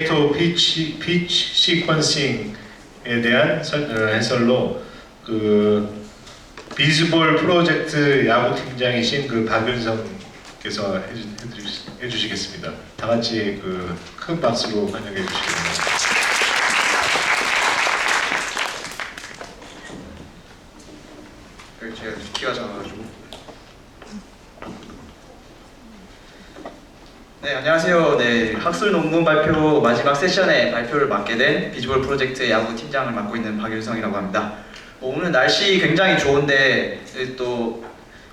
데이터 피치 시퀀싱에 대한 해설로 그 비즈볼 프로젝트 야구 팀장이신 그 박윤성께서 해주시겠습니다. 다 같이 그 큰 박수로 환영해 주시겠습니다. 제가 키가 작아가지고. 네, 안녕하세요. 네, 학술 논문 발표 마지막 세션에 발표를 맡게 된 비주얼 프로젝트의 야구 팀장을 맡고 있는 박윤성이라고 합니다. 오늘 날씨 굉장히 좋은데 또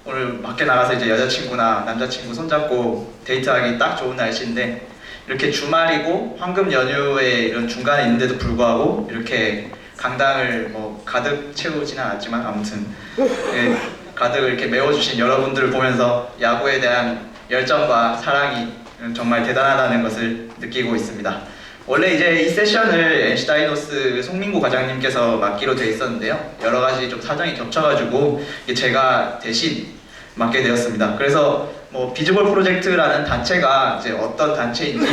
오늘 밖에 나가서 이제 여자친구나 남자친구 손잡고 데이트하기 딱 좋은 날씨인데, 이렇게 주말이고 황금 연휴에 이런 중간에 있는데도 불구하고 이렇게 강당을 뭐 가득 채우지는 않았지만 아무튼 네, 가득 이렇게 메워주신 여러분들을 보면서 야구에 대한 열정과 사랑이 정말 대단하다는 것을 느끼고 있습니다. 원래 이제 이 세션을 NC 다이노스 송민구 과장님께서 맡기로 돼 있었는데요. 여러 가지 좀 사정이 겹쳐가지고 제가 대신 맡게 되었습니다. 그래서 뭐 비즈볼 프로젝트라는 단체가 이제 어떤 단체인지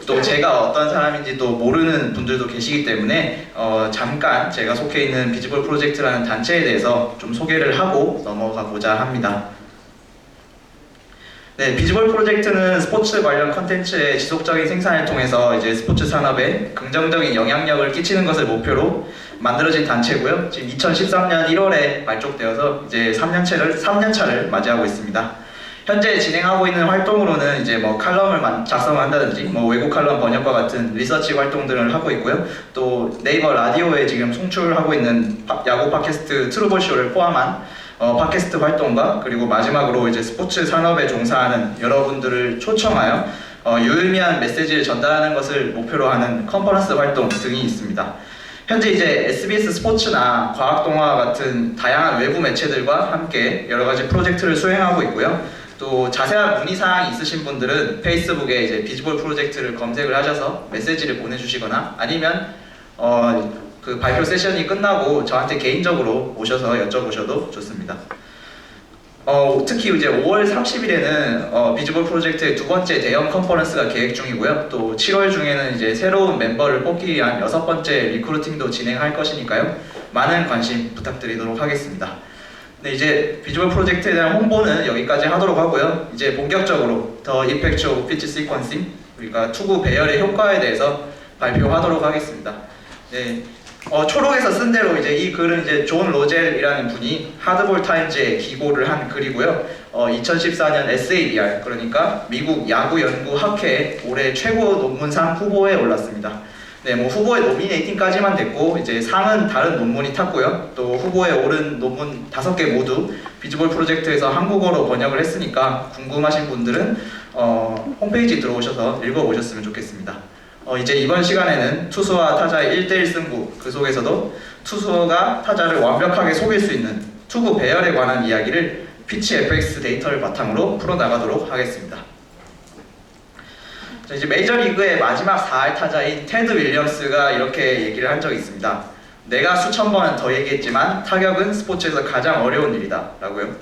또 제가 어떤 사람인지 또 모르는 분들도 계시기 때문에 잠깐 제가 속해 있는 비즈볼 프로젝트라는 단체에 대해서 좀 소개를 하고 넘어가고자 합니다. 네, 비즈볼 프로젝트는 스포츠 관련 컨텐츠의 지속적인 생산을 통해서 이제 스포츠 산업에 긍정적인 영향력을 끼치는 것을 목표로 만들어진 단체고요. 지금 2013년 1월에 발족되어서 이제 3년차를 맞이하고 있습니다. 현재 진행하고 있는 활동으로는 이제 뭐 칼럼을 작성한다든지 뭐 외국 칼럼 번역과 같은 리서치 활동들을 하고 있고요. 또 네이버 라디오에 지금 송출하고 있는 야구 팟캐스트 트루볼쇼를 포함한 팟캐스트 활동과, 그리고 마지막으로 이제 스포츠 산업에 종사하는 여러분들을 초청하여 유의미한 메시지를 전달하는 것을 목표로 하는 컨퍼런스 활동 등이 있습니다. 현재 이제 SBS 스포츠나 과학동화 같은 다양한 외부 매체들과 함께 여러 가지 프로젝트를 수행하고 있고요. 또 자세한 문의사항이 있으신 분들은 페이스북에 이제 비즈볼 프로젝트를 검색을 하셔서 메시지를 보내주시거나 아니면 그 발표 세션이 끝나고 저한테 개인적으로 오셔서 여쭤보셔도 좋습니다. 특히 이제 5월 30일에는 비즈볼 프로젝트의 두 번째 대형 컨퍼런스가 계획 중이고요. 또 7월 중에는 이제 새로운 멤버를 뽑기 위한 6번째 리크루팅도 진행할 것이니까요. 많은 관심 부탁드리도록 하겠습니다. 네, 이제 비즈볼 프로젝트에 대한 홍보는 여기까지 하도록 하고요. 이제 본격적으로 더 이펙트 오브 피치 시퀀싱, 그러니까 투구 배열의 효과에 대해서 발표하도록 하겠습니다. 네. 초록에서 쓴 대로 이제 이 글은 이제 존 로젤이라는 분이 하드볼 타임즈에 기고를 한 글이고요. 2014년 SABR, 그러니까 미국 야구 연구 학회의 올해 최고 논문상 후보에 올랐습니다. 네, 뭐 후보에 노미네이팅까지만 됐고 이제 상은 다른 논문이 탔고요. 또 후보에 오른 논문 5개 모두 비즈볼 프로젝트에서 한국어로 번역을 했으니까 궁금하신 분들은 홈페이지 들어오셔서 읽어보셨으면 좋겠습니다. 이제 이번 시간에는 투수와 타자의 1대1 승부, 그 속에서도 투수가 타자를 완벽하게 속일 수 있는 투구 배열에 관한 이야기를 피치 FX 데이터를 바탕으로 풀어나가도록 하겠습니다. 자, 이제 메이저리그의 마지막 4할 타자인 테드 윌리엄스가 이렇게 얘기를 한 적이 있습니다. 내가 수천 번은 더 얘기했지만 타격은 스포츠에서 가장 어려운 일이다 라고요.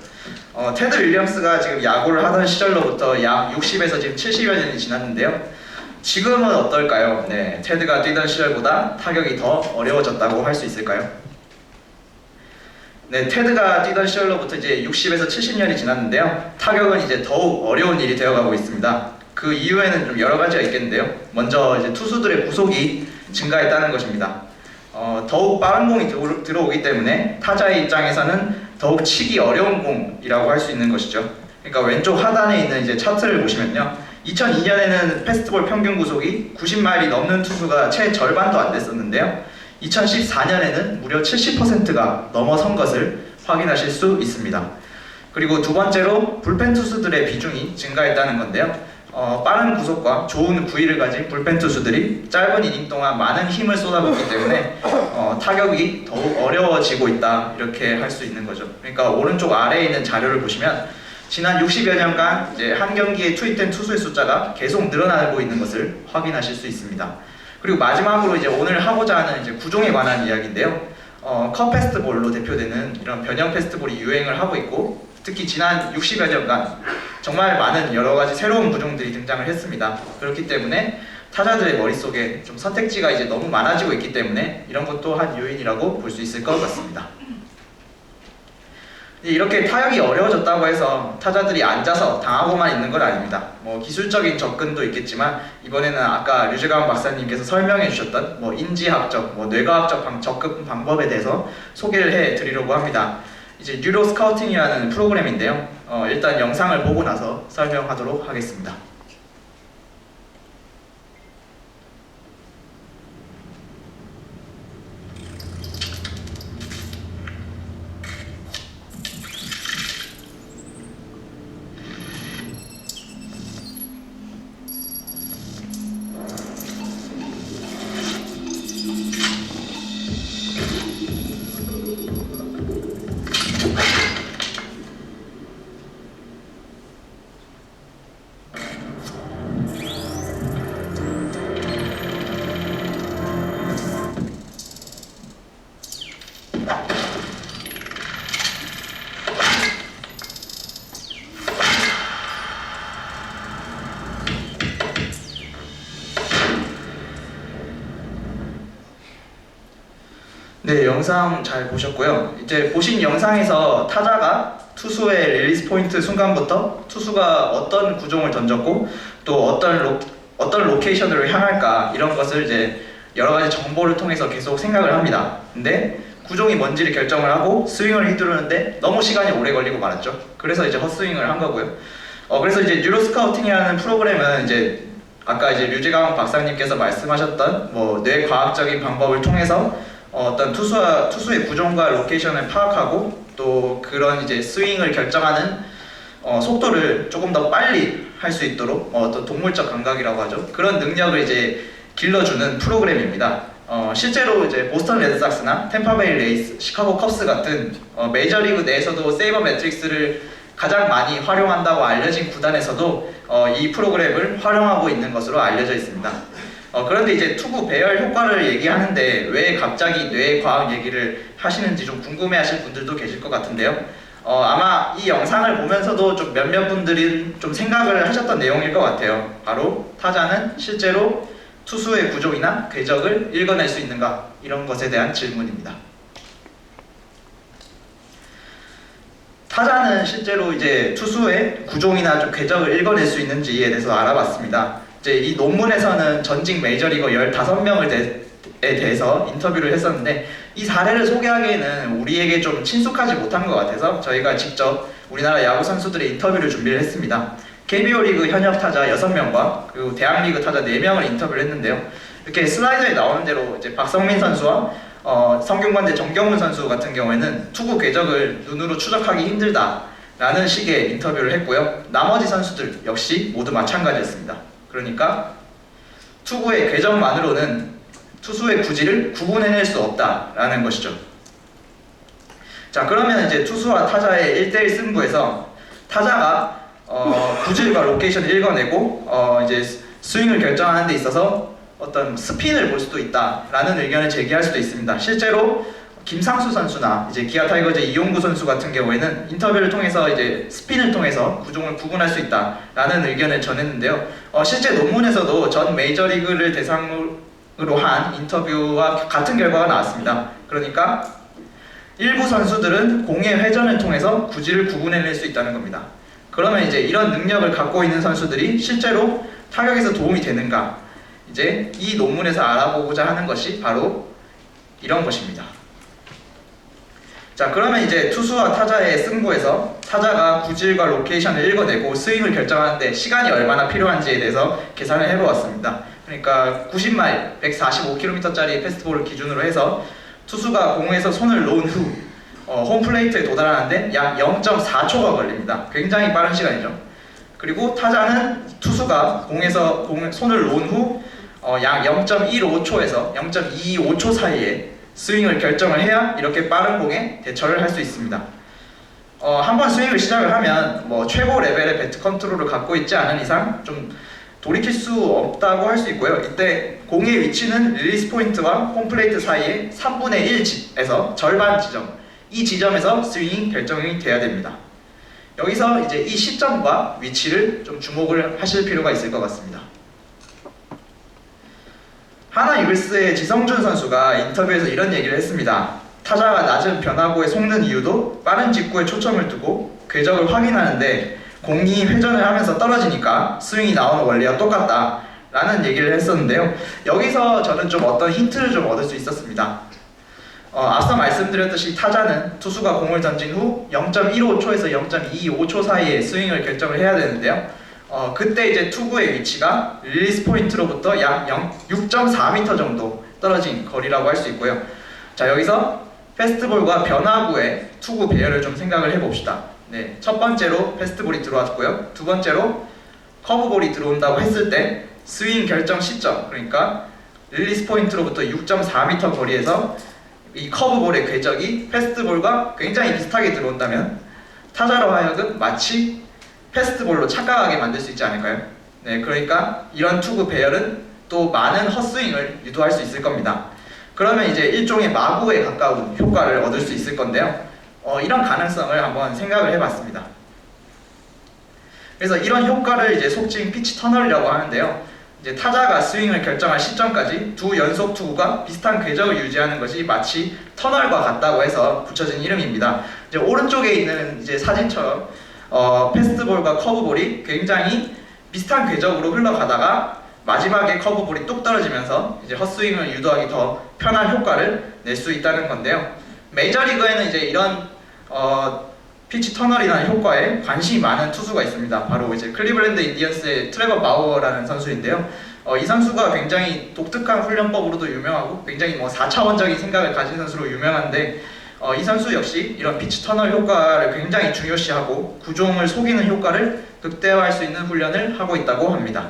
테드 윌리엄스가 지금 야구를 하던 시절로부터 약 60에서 지금 70여 년이 지났는데요. 지금은 어떨까요? 네, 테드가 뛰던 시절보다 타격이 더 어려워졌다고 할 수 있을까요? 네, 테드가 뛰던 시절로부터 이제 60에서 70년이 지났는데요. 타격은 이제 더욱 어려운 일이 되어가고 있습니다. 그 이유에는 좀 여러 가지가 있겠는데요. 먼저 이제 투수들의 구속이 증가했다는 것입니다. 더욱 빠른 공이 들어오기 때문에 타자의 입장에서는 더욱 치기 어려운 공이라고 할 수 있는 것이죠. 그러니까 왼쪽 하단에 있는 이제 차트를 보시면요. 2002년에는 패스트볼 평균 구속이 90마일이 넘는 투수가 채 절반도 안 됐었는데요. 2014년에는 무려 70%가 넘어선 것을 확인하실 수 있습니다. 그리고 두 번째로 불펜 투수들의 비중이 증가했다는 건데요. 빠른 구속과 좋은 구위를 가진 불펜 투수들이 짧은 이닝 동안 많은 힘을 쏟아붓기 때문에 타격이 더욱 어려워지고 있다, 이렇게 할 수 있는 거죠. 그러니까 오른쪽 아래에 있는 자료를 보시면 지난 60여 년간 이제 한 경기에 투입된 투수의 숫자가 계속 늘어나고 있는 것을 확인하실 수 있습니다. 그리고 마지막으로 이제 오늘 하고자 하는 이제 구종에 관한 이야기인데요. 컷 패스트볼로 대표되는 이런 변형 패스트볼이 유행을 하고 있고, 특히 지난 60여 년간 정말 많은 여러 가지 새로운 구종들이 등장을 했습니다. 그렇기 때문에 타자들의 머릿속에 좀 선택지가 이제 너무 많아지고 있기 때문에 이런 것도 한 요인이라고 볼 수 있을 것 같습니다. 이렇게 타격이 어려워졌다고 해서 타자들이 앉아서 당하고만 있는 건 아닙니다. 뭐 기술적인 접근도 있겠지만 이번에는 아까 류재강 박사님께서 설명해 주셨던 뭐 인지학적, 뭐 뇌과학적 접근 방법에 대해서 소개를 해 드리려고 합니다. 이제 뉴로 스카우팅이라는 프로그램인데요. 일단 영상을 보고 나서 설명하도록 하겠습니다. 네, 영상 잘 보셨고요. 이제 보신 영상에서 타자가 투수의 릴리스 포인트 순간부터 투수가 어떤 구종을 던졌고 또 어떤 로케이션으로 향할까 이런 것을 이제 여러 가지 정보를 통해서 계속 생각을 합니다. 근데 구종이 뭔지를 결정을 하고 스윙을 휘두르는데 너무 시간이 오래 걸리고 말았죠. 그래서 이제 헛스윙을 한 거고요. 그래서 이제 뉴로 스카우팅이라는 프로그램은 이제 아까 이제 류재강 박사님께서 말씀하셨던 뭐 뇌과학적인 방법을 통해서 어떤 투수의 구종과 로케이션을 파악하고 또 그런 이제 스윙을 결정하는 속도를 조금 더 빨리 할 수 있도록 어떤 동물적 감각이라고 하죠. 그런 능력을 이제 길러주는 프로그램입니다. 실제로 이제 보스턴 레드삭스나 템파베이 레이스, 시카고 컵스 같은 메이저리그 내에서도 세이버 매트릭스를 가장 많이 활용한다고 알려진 구단에서도 이 프로그램을 활용하고 있는 것으로 알려져 있습니다. 그런데 이제 투구 배열 효과를 얘기하는데 왜 갑자기 뇌과학 얘기를 하시는지 좀 궁금해하실 분들도 계실 것 같은데요. 아마 이 영상을 보면서도 좀 몇몇 분들이 좀 생각을 하셨던 내용일 것 같아요. 바로 타자는 실제로 투수의 구종이나 궤적을 읽어낼 수 있는가 이런 것에 대한 질문입니다. 타자는 실제로 이제 투수의 구종이나 좀 궤적을 읽어낼 수 있는지에 대해서 알아봤습니다. 이제 이 논문에서는 전직 메이저리거 15명에 대해서 인터뷰를 했었는데 이 사례를 소개하기에는 우리에게 좀 친숙하지 못한 것 같아서 저희가 직접 우리나라 야구 선수들의 인터뷰를 준비를 했습니다. KBO 리그 현역 타자 6명과 그리고 대학리그 타자 4명을 인터뷰를 했는데요. 이렇게 슬라이드에 나오는 대로 이제 박성민 선수와 성균관대 정경훈 선수 같은 경우에는 투구 궤적을 눈으로 추적하기 힘들다라는 식의 인터뷰를 했고요. 나머지 선수들 역시 모두 마찬가지였습니다. 그러니까 투구의 궤적만으로는 투수의 구질을 구분해낼 수 없다라는 것이죠. 자, 그러면 이제 투수와 타자의 1대1 승부에서 타자가 구질과 로케이션을 읽어내고 이제 스윙을 결정하는 데 있어서 어떤 스핀을 볼 수도 있다라는 의견을 제기할 수도 있습니다. 실제로 김상수 선수나 이제 기아 타이거즈 이용구 선수 같은 경우에는 인터뷰를 통해서 이제 스핀을 통해서 구종을 구분할 수 있다라는 의견을 전했는데요. 실제 논문에서도 전 메이저리그를 대상으로 한 인터뷰와 같은 결과가 나왔습니다. 그러니까 일부 선수들은 공의 회전을 통해서 구질을 구분해낼 수 있다는 겁니다. 그러면 이제 이런 능력을 갖고 있는 선수들이 실제로 타격에서 도움이 되는가? 이제 이 논문에서 알아보고자 하는 것이 바로 이런 것입니다. 자, 그러면 이제 투수와 타자의 승부에서 타자가 구질과 로케이션을 읽어내고 스윙을 결정하는데 시간이 얼마나 필요한지에 대해서 계산을 해보았습니다. 그러니까 90마일, 145km짜리 패스트볼을 기준으로 해서 투수가 공에서 손을 놓은 후 홈플레이트에 도달하는데 약 0.4초가 걸립니다. 굉장히 빠른 시간이죠. 그리고 타자는 투수가 공에서 손을 놓은 후 약 0.15초에서 0.25초 사이에 스윙을 결정을 해야 이렇게 빠른 공에 대처를 할 수 있습니다. 한번 스윙을 시작을 하면 뭐 최고 레벨의 배트 컨트롤을 갖고 있지 않은 이상 좀 돌이킬 수 없다고 할 수 있고요. 이때 공의 위치는 릴리스 포인트와 홈플레이트 사이에 3분의 1에서 절반 지점, 이 지점에서 스윙이 결정이 돼야 됩니다. 여기서 이제 이 시점과 위치를 좀 주목을 하실 필요가 있을 것 같습니다. 하나 이글스의 지성준 선수가 인터뷰에서 이런 얘기를 했습니다. 타자가 낮은 변화구에 속는 이유도 빠른 직구에 초점을 두고 궤적을 확인하는데 공이 회전을 하면서 떨어지니까 스윙이 나오는 원리와 똑같다 라는 얘기를 했었는데요. 여기서 저는 좀 어떤 힌트를 좀 얻을 수 있었습니다. 앞서 말씀드렸듯이 타자는 투수가 공을 던진 후 0.15초에서 0.25초 사이에 스윙을 결정을 해야 되는데요. 그때 이제 투구의 위치가 릴리스 포인트로부터 약 6.4m 정도 떨어진 거리라고 할 수 있고요. 자, 여기서 패스트볼과 변화구의 투구 배열을 좀 생각을 해봅시다. 네, 첫 번째로 패스트볼이 들어왔고요. 두 번째로 커브볼이 들어온다고 했을 때 스윙 결정 시점, 그러니까 릴리스 포인트로부터 6.4m 거리에서 이 커브볼의 궤적이 패스트볼과 굉장히 비슷하게 들어온다면 타자로 하여금 마치 패스트볼로 착각하게 만들 수 있지 않을까요? 네, 그러니까 이런 투구 배열은 또 많은 헛스윙을 유도할 수 있을 겁니다. 그러면 이제 일종의 마구에 가까운 효과를 얻을 수 있을 건데요. 이런 가능성을 한번 생각을 해봤습니다. 그래서 이런 효과를 이제 속칭 피치 터널이라고 하는데요. 이제 타자가 스윙을 결정할 시점까지 두 연속 투구가 비슷한 궤적을 유지하는 것이 마치 터널과 같다고 해서 붙여진 이름입니다. 이제 오른쪽에 있는 이제 사진처럼 패스트볼과 커브볼이 굉장히 비슷한 궤적으로 흘러가다가 마지막에 커브볼이 뚝 떨어지면서 이제 헛스윙을 유도하기 더 편한 효과를 낼 수 있다는 건데요. 메이저리그에는 이제 이런 피치 터널이라는 효과에 관심이 많은 투수가 있습니다. 바로 이제 클리블랜드 인디언스의 트레버 바우어라는 선수인데요. 이 선수가 굉장히 독특한 훈련법으로도 유명하고 굉장히 4차원적인 생각을 가진 선수로 유명한데 이 선수 역시 이런 피치 터널 효과를 굉장히 중요시하고 구종을 속이는 효과를 극대화할 수 있는 훈련을 하고 있다고 합니다.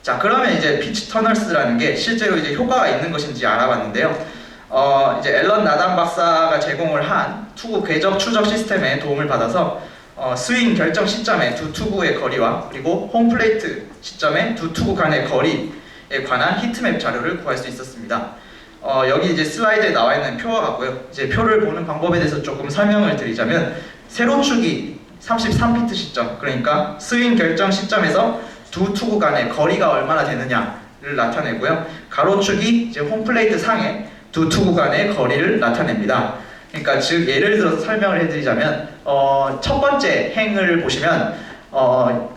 자, 그러면 이제 피치 터널스라는 게 실제로 이제 효과가 있는 것인지 알아봤는데요. 이제 앨런 나단 박사가 제공을 한 투구 궤적 추적 시스템의 도움을 받아서 스윙 결정 시점의 두 투구의 거리와 그리고 홈플레이트 시점의 두 투구 간의 거리에 관한 히트맵 자료를 구할 수 있었습니다. 여기 이제 슬라이드에 나와 있는 표와 같고요. 이제 표를 보는 방법에 대해서 조금 설명을 드리자면 세로축이 33피트 시점, 그러니까 스윙 결정 시점에서 두 투구 간의 거리가 얼마나 되느냐를 나타내고요. 가로축이 이제 홈플레이트 상에 두 투구 간의 거리를 나타냅니다. 그러니까 즉 예를 들어서 설명을 해드리자면 첫 번째 행을 보시면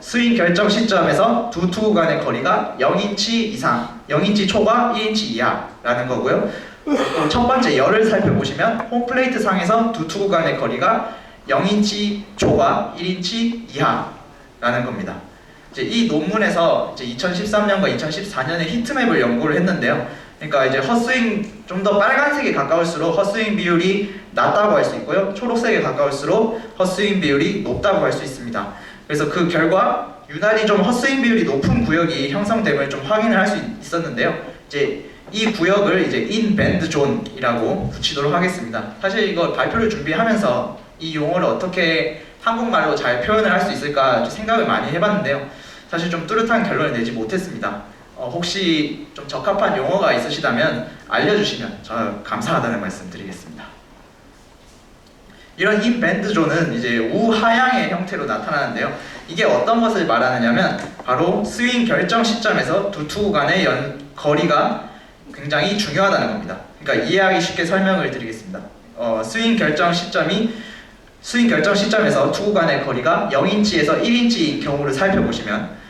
스윙 결정 시점에서 두 투구 간의 거리가 0인치 이상, 0인치 초과 1인치 이하라는 거고요. 첫 번째 열을 살펴보시면 홈플레이트 상에서 두 투구 간의 거리가 0인치 초과 1인치 이하라는 겁니다. 이제 이 논문에서 이제 2013년과 2014년에 히트맵을 연구를 했는데요. 그러니까 이제 헛스윙 좀 더 빨간색에 가까울수록 헛스윙 비율이 낮다고 할 수 있고요. 초록색에 가까울수록 헛스윙 비율이 높다고 할 수 있습니다. 그래서 그 결과 유난히 좀 헛스윙 비율이 높은 구역이 형성됨을 좀 확인을 할 수 있었는데요. 이제 이 구역을 이제 인밴드 존이라고 붙이도록 하겠습니다. 사실 이거 발표를 준비하면서 이 용어를 어떻게 한국말로 잘 표현을 할 수 있을까 생각을 많이 해봤는데요. 사실 좀 뚜렷한 결론을 내지 못했습니다. 혹시 좀 적합한 용어가 있으시다면 알려주시면 저 감사하다는 말씀 드리겠습니다. 이런 인밴드 존은 이제 우하향의 형태로 나타나는데요. 이게 어떤 것을 말하느냐면 바로 스윙 결정 시점에서 두 투구 간의 거리가 굉장히 중요하다는 겁니다. 그러니까 이해하기 쉽게 설명을 드리겠습니다. 스윙 결정 시점에서 투구 간의 거리가 0인치에서 1인치인 경우를 살펴보시면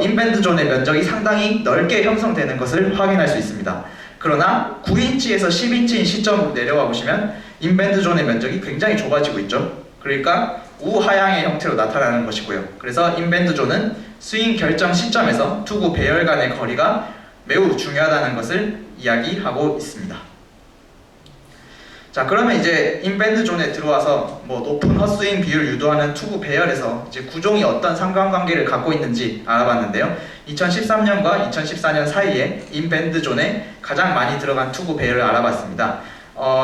인밴드 존의 면적이 상당히 넓게 형성되는 것을 확인할 수 있습니다. 그러나 9인치에서 10인치인 시점으로 내려와 보시면 인밴드 존의 면적이 굉장히 좁아지고 있죠. 그러니까 우하향의 형태로 나타나는 것이고요. 그래서 인밴드 존은 스윙 결정 시점에서 투구 배열 간의 거리가 매우 중요하다는 것을 이야기하고 있습니다. 자, 그러면 이제 인밴드 존에 들어와서 높은 헛스윙 비율 유도하는 투구 배열에서 이제 구종이 어떤 상관관계를 갖고 있는지 알아봤는데요. 2013년과 2014년 사이에 인밴드 존에 가장 많이 들어간 투구 배열을 알아봤습니다.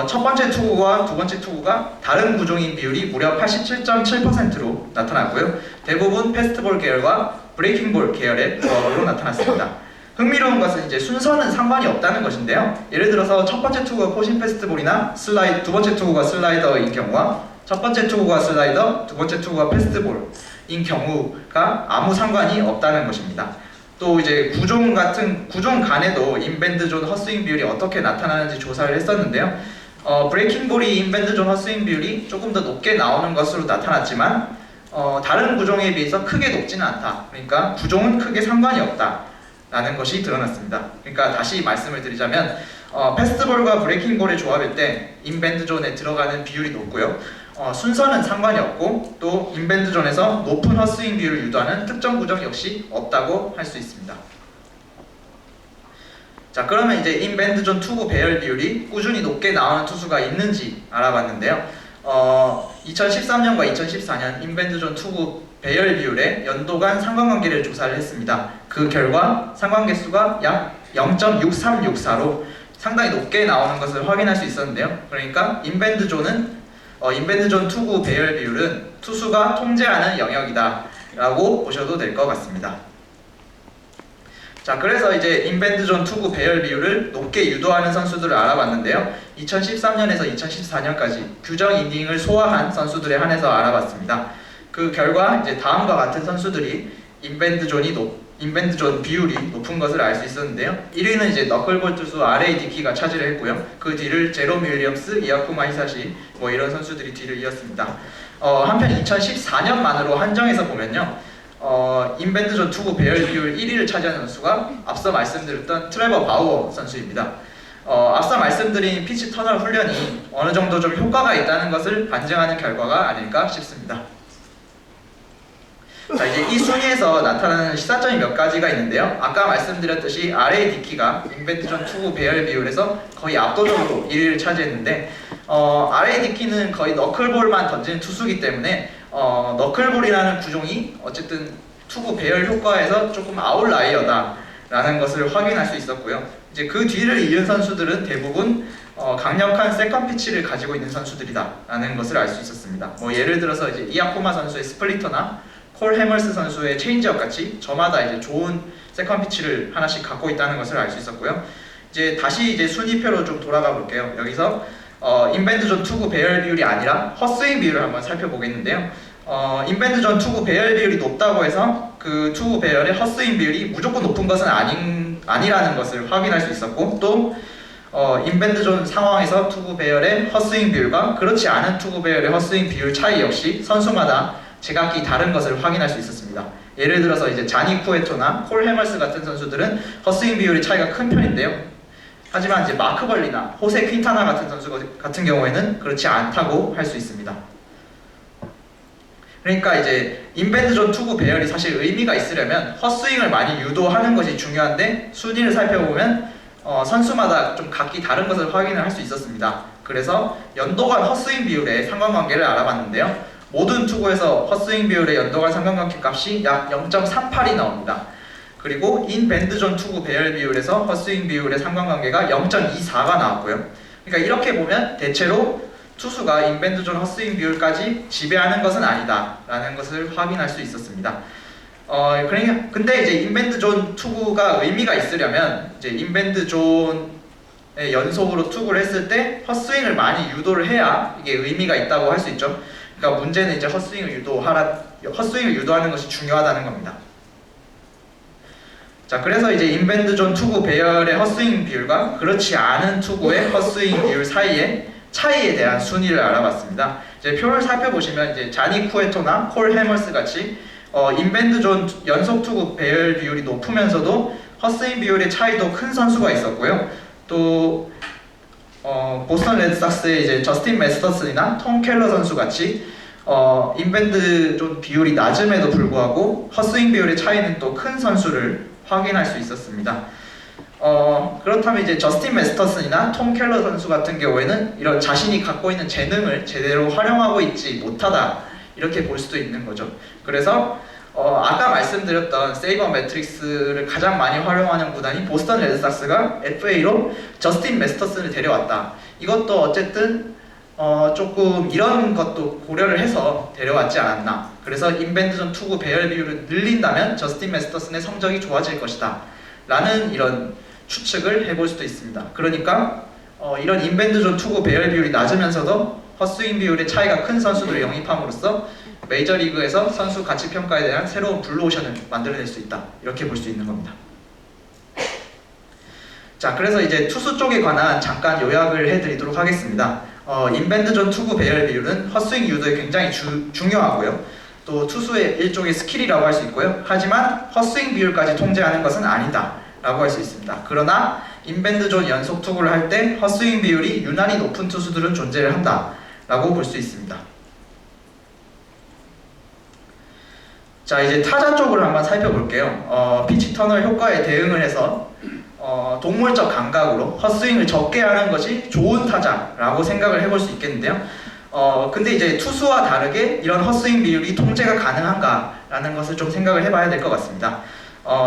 첫 번째 투구와 두 번째 투구가 다른 구종인 비율이 무려 87.7%로 나타났고요. 대부분 패스트볼 계열과 브레이킹볼 계열의 조합으로 나타났습니다. 흥미로운 것은 이제 순서는 상관이 없다는 것인데요. 예를 들어서 첫 번째 투구가 포신 패스트볼이나 두 번째 투구가 슬라이더인 경우와 첫 번째 투구가 슬라이더, 두 번째 투구가 패스트볼인 경우가 아무 상관이 없다는 것입니다. 또 이제 구종 간에도 인밴드 존 헛스윙 비율이 어떻게 나타나는지 조사를 했었는데요. 브레이킹볼이 인밴드 존 헛스윙 비율이 조금 더 높게 나오는 것으로 나타났지만 다른 구종에 비해서 크게 높지는 않다. 그러니까 구종은 크게 상관이 없다라는 것이 드러났습니다. 그러니까 다시 말씀을 드리자면 패스트볼과 브레이킹볼의 조합일 때 인밴드 존에 들어가는 비율이 높고요. 순서는 상관이 없고 또 인밴드 존에서 높은 헛스윙 비율을 유도하는 특정 구종 역시 없다고 할 수 있습니다. 자, 그러면 이제 인밴드 존 투구 배열 비율이 꾸준히 높게 나오는 투수가 있는지 알아봤는데요. 2013년과 2014년 인밴드 존 투구 배열 비율의 연도간 상관관계를 조사를 했습니다. 그 결과 상관계수가 약 0.6364로 상당히 높게 나오는 것을 확인할 수 있었는데요. 그러니까 인밴드 존 투구 배열 비율은 투수가 통제하는 영역이다 라고 보셔도 될 것 같습니다. 자, 그래서 이제 인밴드 존 투구 배열 비율을 높게 유도하는 선수들을 알아봤는데요. 2013년에서 2014년까지 규정 이닝을 소화한 선수들에 한해서 알아봤습니다. 그 결과 이제 다음과 같은 선수들이 인밴드 존 비율이 높은 것을 알 수 있었는데요. 1위는 이제 너클볼 투수 R.A. 디키가 차지를 했고요. 그 뒤를 제롬 윌리엄스, 이아쿠마 히사시 뭐 이런 선수들이 뒤를 이었습니다. 한편 2014년만으로 한정해서 보면요. 인밴드 존 투구 배열 비율 1위를 차지하는 선수가 앞서 말씀드렸던 트레버 바우어 선수입니다. 앞서 말씀드린 피치 터널 훈련이 어느 정도 좀 효과가 있다는 것을 반증하는 결과가 아닐까 싶습니다. 자, 이제 이 순위에서 나타나는 시사점이 몇 가지가 있는데요. 아까 말씀드렸듯이 R.A. 디키가 인밴드 존 투구 배열 비율에서 거의 압도적으로 1위를 차지했는데 R.A. 디키는 거의 너클볼만 던지는 투수이기 때문에 너클볼이라는 구종이 어쨌든 투구 배열 효과에서 조금 아웃라이어다 라는 것을 확인할 수 있었고요. 이제 그 뒤를 이은 선수들은 대부분 강력한 세컨 피치를 가지고 있는 선수들이다 라는 것을 알 수 있었습니다. 뭐 예를 들어서 이제 이아코마 선수의 스플리터나 콜 해멀스 선수의 체인지업 같이 저마다 이제 좋은 세컨 피치를 하나씩 갖고 있다는 것을 알 수 있었고요. 이제 다시 이제 순위표로 좀 돌아가 볼게요. 여기서 인밴드 존 투구 배열 비율이 아니라 헛스윙 비율을 한번 살펴보겠는데요. 인밴드 존 투구 배열 비율이 높다고 해서 그 투구 배열의 헛스윙 비율이 무조건 높은 것은 아니라는 것을 확인할 수 있었고, 또 인밴드 존 상황에서 투구 배열의 헛스윙 비율과 그렇지 않은 투구 배열의 헛스윙 비율 차이 역시 선수마다 제각기 다른 것을 확인할 수 있었습니다. 예를 들어서 이제 자니 쿠에토나 콜 해멀스 같은 선수들은 헛스윙 비율의 차이가 큰 편인데요. 하지만 이제 마크 벌리나 호세 퀸타나 같은 선수 같은 경우에는 그렇지 않다고 할 수 있습니다. 그러니까 이제 인밴드 존 투구 배열이 사실 의미가 있으려면 헛스윙을 많이 유도하는 것이 중요한데, 순위를 살펴보면 선수마다 좀 각기 다른 것을 확인을 할 수 있었습니다. 그래서 연도간 헛스윙 비율의 상관관계를 알아봤는데요. 모든 투구에서 헛스윙 비율의 연도간 상관관계 값이 약 0.38이 나옵니다. 그리고 인밴드 존 투구 배열 비율에서 헛스윙 비율의 상관관계가 0.24가 나왔고요. 그러니까 이렇게 보면 대체로 투수가 인밴드 존 헛스윙 비율까지 지배하는 것은 아니다 라는 것을 확인할 수 있었습니다. 근데 이제 인밴드 존 투구가 의미가 있으려면 이제 인밴드 존의 연속으로 투구를 했을 때 헛스윙을 많이 유도를 해야 이게 의미가 있다고 할 수 있죠. 그러니까 문제는 이제 헛스윙을 유도하는 것이 중요하다는 겁니다. 자, 그래서 이제 인밴드 존 투구 배열의 헛스윙 비율과 그렇지 않은 투구의 헛스윙 비율 사이의 차이에 대한 순위를 알아봤습니다. 이제 표를 살펴보시면 이제 자니 쿠에토나 콜 해멀스 같이 인밴드 존 연속 투구 배열 비율이 높으면서도 헛스윙 비율의 차이도 큰 선수가 있었고요. 또 보스턴 레드삭스의 이제 저스틴 메스터슨이나 톰 켈러 선수 같이 인밴드 존 비율이 낮음에도 불구하고 헛스윙 비율의 차이는 또 큰 선수를 확인할 수 있었습니다. 그렇다면 이제 저스틴 메스터슨이나 톰 켈러 선수 같은 경우에는 이런 자신이 갖고 있는 재능을 제대로 활용하고 있지 못하다 이렇게 볼 수도 있는 거죠. 그래서 아까 말씀드렸던 세이버 매트릭스를 가장 많이 활용하는 구단이 보스턴 레드삭스가 FA로 저스틴 메스터슨을 데려왔다. 이것도 어쨌든 조금 이런 것도 고려를 해서 데려왔지 않았나. 그래서 인밴드 존 투구 배열 비율을 늘린다면 저스틴 메스터슨의 성적이 좋아질 것이다 라는 이런 추측을 해볼 수도 있습니다. 그러니까 이런 인밴드 존 투구 배열 비율이 낮으면서도 헛스윙 비율의 차이가 큰 선수들을 영입함으로써 메이저리그에서 선수 가치 평가에 대한 새로운 블루오션을 만들어낼 수 있다. 이렇게 볼 수 있는 겁니다. 자, 그래서 이제 투수 쪽에 관한 잠깐 요약을 해드리도록 하겠습니다. 인밴드존 투구 배열 비율은 헛스윙 유도에 굉장히 중요하고요. 또 투수의 일종의 스킬이라고 할 수 있고요. 하지만 헛스윙 비율까지 통제하는 것은 아니다 라고 할 수 있습니다. 그러나 인밴드존 연속 투구를 할 때 헛스윙 비율이 유난히 높은 투수들은 존재를 한다 라고 볼 수 있습니다. 자, 이제 타자 쪽을 한번 살펴볼게요. 피치 터널 효과에 대응을 해서 동물적 감각으로 헛스윙을 적게 하는 것이 좋은 타자라고 생각을 해볼 수 있겠는데요. 근데 이제 투수와 다르게 이런 헛스윙 비율이 통제가 가능한가라는 것을 좀 생각을 해봐야 될 것 같습니다.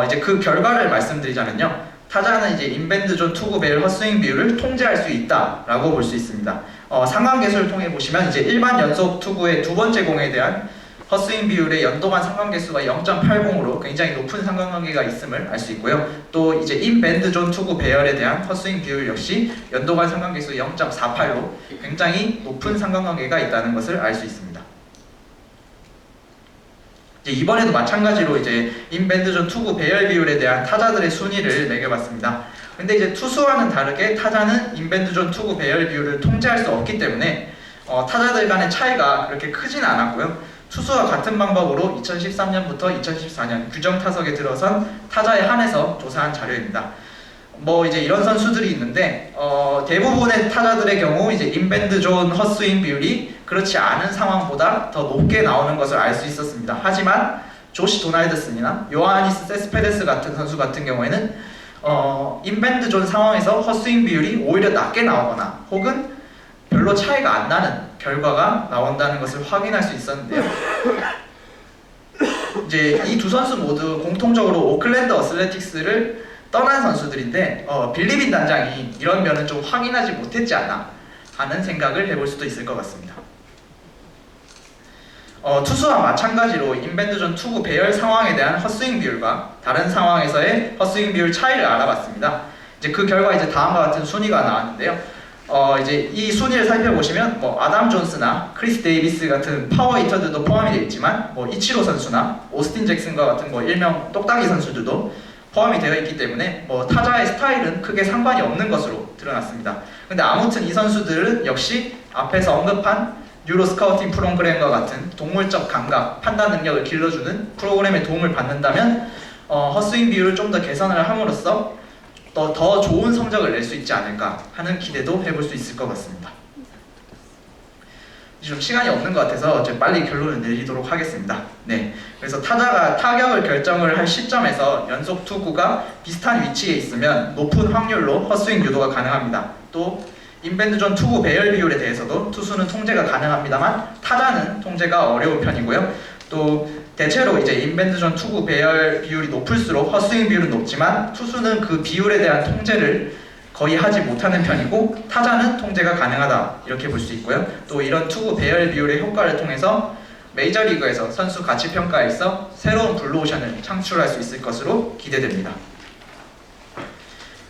이제 그 결과를 말씀드리자면요. 타자는 이제 인밴드존 투구 배열 헛스윙 비율을 통제할 수 있다라고 볼 수 있습니다. 상관계수를 통해 보시면 이제 일반 연속 투구의 두 번째 공에 대한 헛스윙 비율의 연도간 상관계수가 0.80으로 굉장히 높은 상관관계가 있음을 알 수 있고요. 또 이제 인밴드존 투구 배열에 대한 헛스윙 비율 역시 연도간 상관계수 0.48로 굉장히 높은 상관관계가 있다는 것을 알 수 있습니다. 이제 이번에도 마찬가지로 이제 인밴드존 투구 배열 비율에 대한 타자들의 순위를 매겨봤습니다. 근데 이제 투수와는 다르게 타자는 인밴드존 투구 배열 비율을 통제할 수 없기 때문에 타자들 간의 차이가 그렇게 크지는 않았고요. 투수와 같은 방법으로 2013년부터 2014년 규정 타석에 들어선 타자에 한해서 조사한 자료입니다. 뭐 이제 이런 선수들이 있는데 대부분의 타자들의 경우 이제 인밴드존 헛스윙 비율이 그렇지 않은 상황보다 더 높게 나오는 것을 알 수 있었습니다. 하지만 조시 도널드슨이나 요하니스 세스페데스 같은 선수 같은 경우에는 인밴드존 상황에서 헛스윙 비율이 오히려 낮게 나오거나 혹은 별로 차이가 안 나는 결과가 나온다는 것을 확인할 수 있었는데요. 이제 이 두 선수 모두 공통적으로 오클랜드 어슬레틱스를 떠난 선수들인데 빌리빈 단장이 이런 면은 좀 확인하지 못했지 않나 하는 생각을 해볼 수도 있을 것 같습니다. 투수와 마찬가지로 인밴드존 투구 배열 상황에 대한 헛스윙 비율과 다른 상황에서의 헛스윙 비율 차이를 알아봤습니다. 이제 그 결과 이제 다음과 같은 순위가 나왔는데요. 이제 이 순위를 살펴보시면 뭐 아담 존스나 크리스 데이비스 같은 파워 히터들도 포함이 되어 있지만 뭐 이치로 선수나 오스틴 잭슨과 같은 뭐 일명 똑딱이 선수들도 포함이 되어 있기 때문에 뭐 타자의 스타일은 크게 상관이 없는 것으로 드러났습니다. 근데 아무튼 이 선수들은 역시 앞에서 언급한 뉴로 스카우팅 프로그램과 같은 동물적 감각, 판단 능력을 길러주는 프로그램의 도움을 받는다면 헛스윙 비율을 좀 더 개선을 함으로써 더 좋은 성적을 낼 수 있지 않을까 하는 기대도 해볼 수 있을 것 같습니다. 좀 시간이 없는 것 같아서 이제 빨리 결론을 내리도록 하겠습니다. 네, 그래서 타자가 타격을 결정을 할 시점에서 연속 투구가 비슷한 위치에 있으면 높은 확률로 헛스윙 유도가 가능합니다. 또 인밴드존 투구 배열 비율에 대해서도 투수는 통제가 가능합니다만 타자는 통제가 어려운 편이고요. 또 대체로 이제 인밴드존 투구 배열 비율이 높을수록 헛스윙 비율은 높지만 투수는 그 비율에 대한 통제를 거의 하지 못하는 편이고 타자는 통제가 가능하다 이렇게 볼 수 있고요. 또 이런 투구 배열 비율의 효과를 통해서 메이저리그에서 선수 가치 평가에서 새로운 블루오션을 창출할 수 있을 것으로 기대됩니다.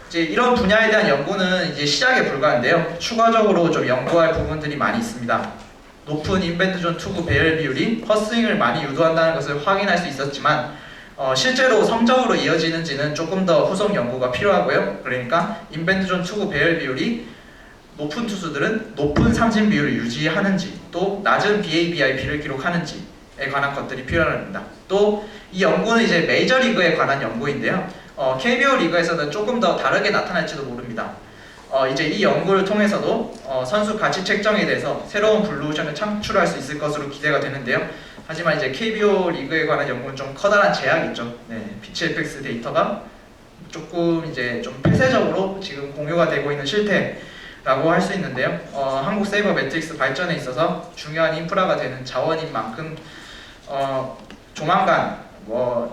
이제 이런 분야에 대한 연구는 이제 시작에 불과한데요. 추가적으로 좀 연구할 부분들이 많이 있습니다. 높은 인밴드존 투구 배열 비율이 헛스윙을 많이 유도한다는 것을 확인할 수 있었지만 실제로 성적으로 이어지는지는 조금 더 후속 연구가 필요하고요. 그러니까 인밴드존 투구 배열 비율이 높은 투수들은 높은 삼진 비율을 유지하는지 또 낮은 BABIP를 기록하는지에 관한 것들이 필요합니다. 또 이 연구는 이제 메이저리그에 관한 연구인데요. KBO 리그에서는 조금 더 다르게 나타날지도 모릅니다. 이제 이 연구를 통해서도 선수 가치 책정에 대해서 새로운 블루오션을 창출할 수 있을 것으로 기대가 되는데요. 하지만 이제 KBO 리그에 관한 연구는 좀 커다란 제약이 있죠. 네, PCFX 데이터가 조금 이제 좀 폐쇄적으로 지금 공유가 되고 있는 실태라고 할 수 있는데요. 한국 세이버 매트릭스 발전에 있어서 중요한 인프라가 되는 자원인 만큼 조만간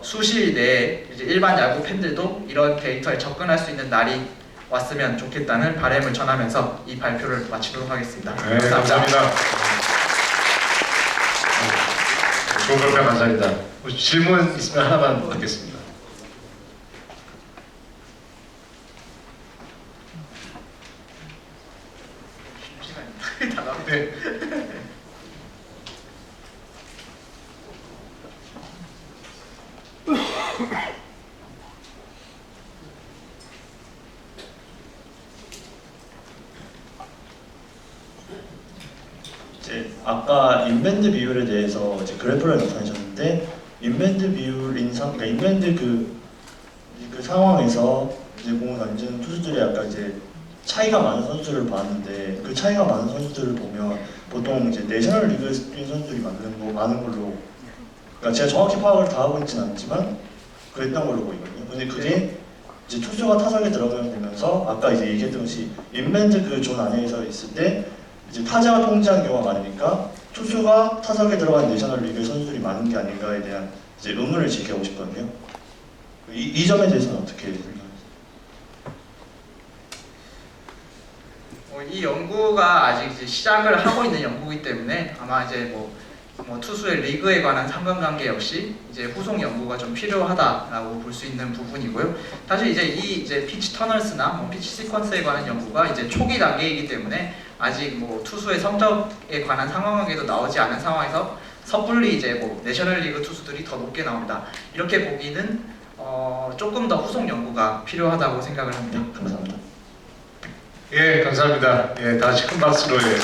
수시일 내에 이제 일반 야구 팬들도 이런 데이터에 접근할 수 있는 날이 왔으면 좋겠다는 바람을 전하면서 이 발표를 마치도록 하겠습니다. 네, 감사합니다. 좋은 발표 감사합니다. 질문 있으면 하나만 받겠습니다. 네. 아까 인밴드 비율에 대해서 이제 그래프를 나타내셨는데 인밴드 비율 인상, 그러니까 인밴드 그 상황에서 이제 공을 던지는 투수들이 아까 이제 차이가 많은 선수들을 봤는데 그 차이가 많은 선수들을 보면 보통 이제 내셔널 리그에 뛴 선수들이 많은 걸로, 그러니까 제가 정확히 파악을 다 하고 있지는 않지만 그랬던 걸로 보이거든요. 근데 그게 이제 투수가 타석에 들어가게 되면서 아까 이제 얘기했던 것이 인밴드 그 존 안에서 있을 때 이제 타자가 통제하는 경우가 많으니까 투수가 타석에 들어간 내셔널 리그 선수들이 많은 게 아닌가에 대한 이제 의문을 제기하고 싶거든요. 이 점에 대해서는 어떻게 생각하세요? 이 연구가 아직 이제 시작을 하고 있는 연구이기 때문에 아마 이제 투수의 리그에 관한 상관관계 역시 이제 후속 연구가 좀 필요하다라고 볼 수 있는 부분이고요. 사실 이제 이 이제 피치 터널스나 피치 시퀀스에 관한 연구가 이제 초기 단계이기 때문에 아직 투수의 성적에 관한 상관관계도 나오지 않은 상황에서 섣불리 이제 내셔널리그 투수들이 더 높게 나온다 이렇게 보기는 조금 더 후속 연구가 필요하다고 생각을 합니다. 감사합니다. 예, 감사합니다. 예, 다시 큰 박수로 예.